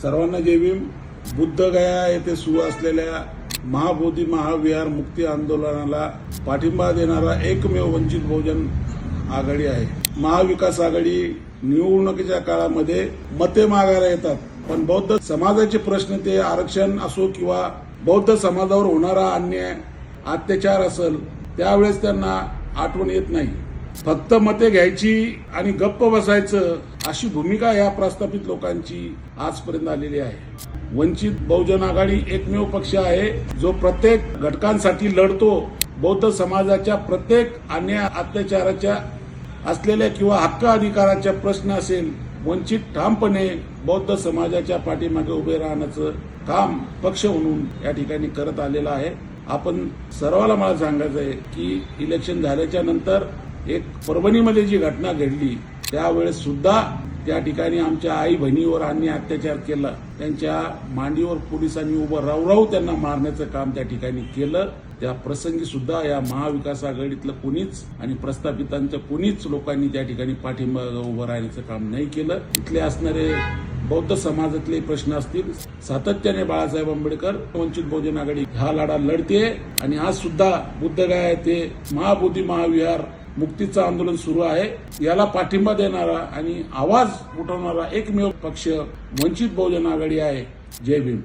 सर्वांना जय भीम. बुद्धगया येथे सुरू असलेल्या महाबोधी महाविहार मुक्ती आंदोलनाला पाठिंबा देणारा एकमेव वंचित बहुजन आघाडी आहे. महाविकास आघाडी निवडणुकीच्या काळामध्ये मते मागायला येतात, पण बौद्ध समाजाचे प्रश्न ते आरक्षण असो किंवा बौद्ध समाजावर होणारा अन्याय अत्याचार असेल त्यावेळेस त्यांना आठवण येत नाही. फक्त मते घ्यायची आणि गप्प बसायचं अशी भूमिका या प्रस्थापित लोकांची आजपर्यंत आलेली आहे. वंचित बहुजन आघाडी एकमेव पक्ष आहे जो प्रत्येक घटकांसाठी लढतो. बौद्ध समाजाच्या प्रत्येक अन्याय अत्याचाराच्या असलेल्या किंवा हक्क अधिकाराच्या प्रश्न असेल, वंचित ठामपणे बौद्ध समाजाच्या पाठीमागे उभे राहण्याचं काम पक्ष म्हणून या ठिकाणी करत आलेला आहे. आपण सर्वांना मला सांगायचं आहे की इलेक्शन झाल्याच्या नंतर एक परभणीमध्ये जी घटना घडली त्यावेळेस सुद्धा त्या ठिकाणी आमच्या आई बहिणीवर अन्याय अत्याचार केला. त्यांच्या मांडीवर पोलिसांनी उभं राहू त्यांना मारण्याचं काम त्या ठिकाणी केलं. त्या प्रसंगी सुद्धा या महाविकास आघाडीतलं कुणीच आणि प्रस्थापितांच्या कुणीच लोकांनी त्या ठिकाणी पाठिंबा उभं राहण्याचं काम नाही केलं. इथले असणारे बौद्ध समाजातले प्रश्न असतील, सातत्याने बाळासाहेब आंबेडकर वंचित बहुजन आघाडी हा लढा लढते आणि आज सुद्धा बुद्धगया येथे महाबोधी महाविहार मुक्तीचं आंदोलन सुरू आहे. याला पाठिंबा देणारा आणि आवाज उठवणारा एकमेव पक्ष वंचित बहुजन आघाडी आहे. जय भीम.